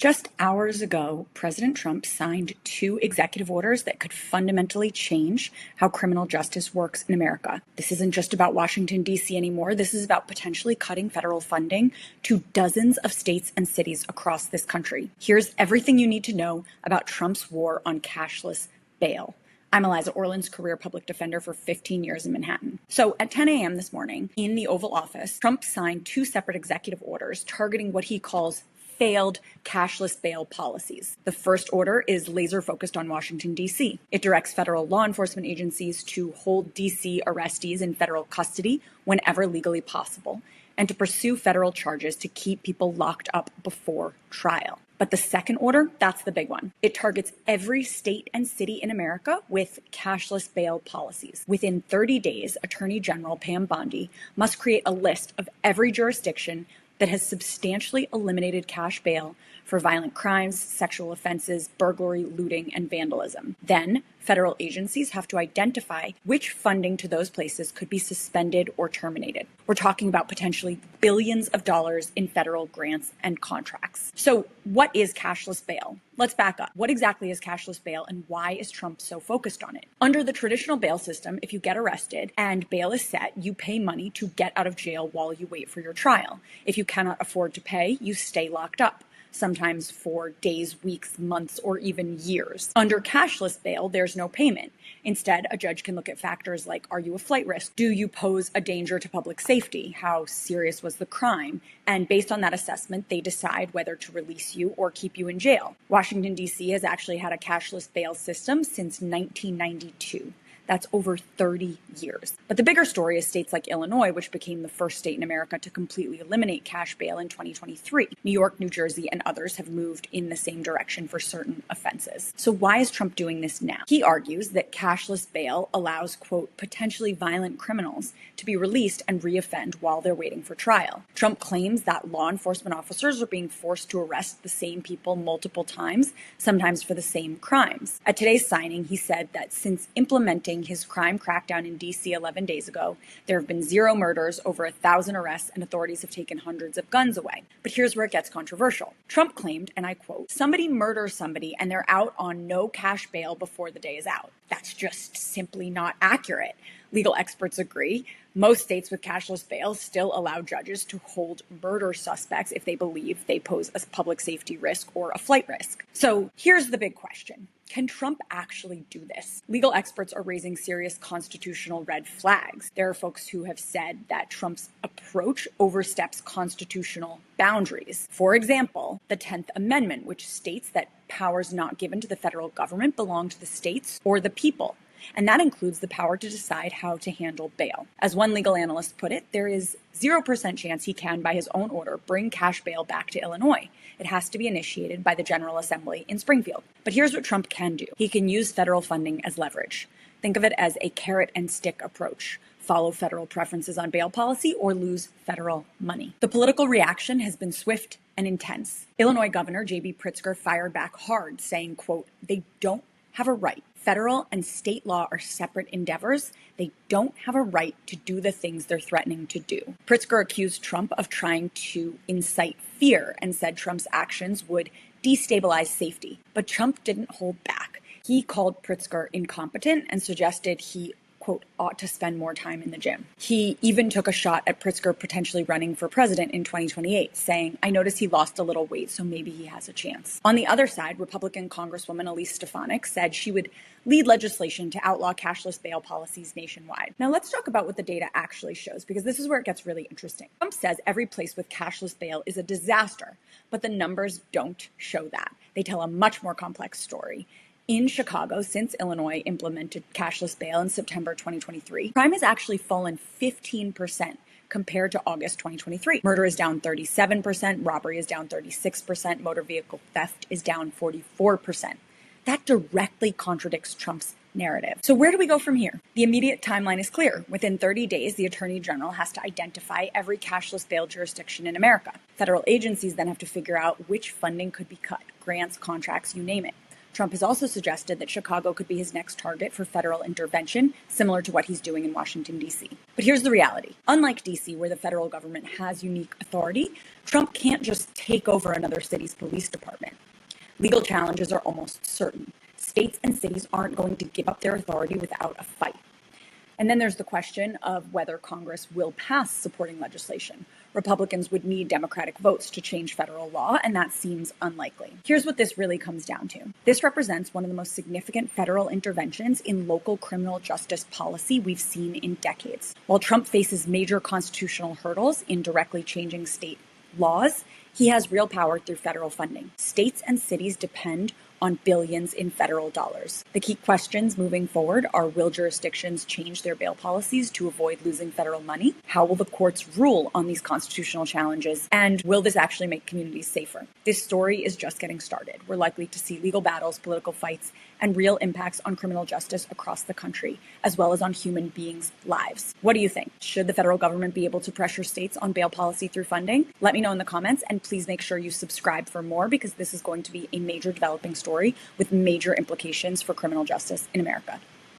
Just hours ago, President Trump signed two executive orders that could fundamentally change how criminal justice works in America. This isn't just about Washington, D.C. anymore. This is about potentially cutting federal funding to dozens of states and cities across this country. Here's everything you need to know about Trump's war on cashless bail. I'm Eliza Orland's career public defender for 15 years in Manhattan. So at 10 a.m. this morning, in the Oval Office, Trump signed two separate executive orders targeting what he calls failed cashless bail policies. The first order is laser focused on Washington, D.C. It directs federal law enforcement agencies to hold D.C. arrestees in federal custody whenever legally possible, and to pursue federal charges to keep people locked up before trial. But the second order, that's the big one. It targets every state and city in America with cashless bail policies. Within 30 days, Attorney General Pam Bondi must create a list of every jurisdiction that has substantially eliminated cash bail for violent crimes, sexual offenses, burglary, looting, and vandalism. Then, federal agencies have to identify which funding to those places could be suspended or terminated. We're talking about potentially billions of dollars in federal grants and contracts. So, what is cashless bail? Let's back up. What exactly is cashless bail, and why is Trump so focused on it? Under the traditional bail system, if you get arrested and bail is set, you pay money to get out of jail while you wait for your trial. If you cannot afford to pay, you stay locked up, sometimes for days, weeks, months, or even years. Under cashless bail, there's no payment. Instead, a judge can look at factors like, are you a flight risk? Do you pose a danger to public safety? How serious was the crime? And based on that assessment, they decide whether to release you or keep you in jail. Washington, D.C. has actually had a cashless bail system since 1992. That's over 30 years. But the bigger story is states like Illinois, which became the first state in America to completely eliminate cash bail in 2023. New York, New Jersey, and others have moved in the same direction for certain offenses. So why is Trump doing this now? He argues that cashless bail allows, quote, potentially violent criminals to be released and reoffend while they're waiting for trial. Trump claims that law enforcement officers are being forced to arrest the same people multiple times, sometimes for the same crimes. At today's signing, he said that since implementing his crime crackdown in D.C. 11 days ago, there have been 0 murders, over 1,000 arrests, and authorities have taken hundreds of guns away. But here's where it gets controversial. Trump claimed, and I quote, somebody murders somebody and they're out on no cash bail before the day is out. That's just simply not accurate. Legal experts agree. Most states with cashless bail still allow judges to hold murder suspects if they believe they pose a public safety risk or a flight risk. So here's the big question. Can Trump actually do this? Legal experts are raising serious constitutional red flags. There are folks who have said that Trump's approach oversteps constitutional boundaries. For example, the 10th Amendment, which states that powers not given to the federal government belong to the states or the people. And that includes the power to decide how to handle bail. As one legal analyst put it, there is 0% chance he can, by his own order, bring cash bail back to Illinois. It has to be initiated by the General Assembly in Springfield. But here's what Trump can do. He can use federal funding as leverage. Think of it as a carrot and stick approach. Follow federal preferences on bail policy or lose federal money. The political reaction has been swift and intense. Illinois Governor J.B. Pritzker fired back hard, saying, quote, they don't have a right. Federal and state law are separate endeavors. They don't have a right to do the things they're threatening to do. Pritzker accused Trump of trying to incite fear and said Trump's actions would destabilize safety. But Trump didn't hold back. He called Pritzker incompetent and suggested he, quote, ought to spend more time in the gym. He even took a shot at Pritzker potentially running for president in 2028, saying, I notice he lost a little weight, so maybe he has a chance. On the other side, Republican Congresswoman Elise Stefanik said she would lead legislation to outlaw cashless bail policies nationwide. Now let's talk about what the data actually shows, because this is where it gets really interesting. Trump says every place with cashless bail is a disaster, but the numbers don't show that. They tell a much more complex story. In Chicago, since Illinois implemented cashless bail in September 2023, crime has actually fallen 15% compared to August 2023. Murder is down 37%, robbery is down 36%, motor vehicle theft is down 44%. That directly contradicts Trump's narrative. So where do we go from here? The immediate timeline is clear. Within 30 days, the Attorney General has to identify every cashless bail jurisdiction in America. Federal agencies then have to figure out which funding could be cut, grants, contracts, you name it. Trump has also suggested that Chicago could be his next target for federal intervention, similar to what he's doing in Washington, D.C. But here's the reality. Unlike D.C., where the federal government has unique authority, Trump can't just take over another city's police department. Legal challenges are almost certain. States and cities aren't going to give up their authority without a fight. And then there's the question of whether Congress will pass supporting legislation. Republicans would need Democratic votes to change federal law, and that seems unlikely. Here's what this really comes down to. This represents one of the most significant federal interventions in local criminal justice policy we've seen in decades. While Trump faces major constitutional hurdles in directly changing state laws, he has real power through federal funding. States and cities depend on billions in federal dollars. The key questions moving forward are, will jurisdictions change their bail policies to avoid losing federal money? How will the courts rule on these constitutional challenges? And will this actually make communities safer? This story is just getting started. We're likely to see legal battles, political fights, and real impacts on criminal justice across the country, as well as on human beings' lives. What do you think? Should the federal government be able to pressure states on bail policy through funding? Let me know in the comments, and please make sure you subscribe for more, because this is going to be a major developing story with major implications for criminal justice in America.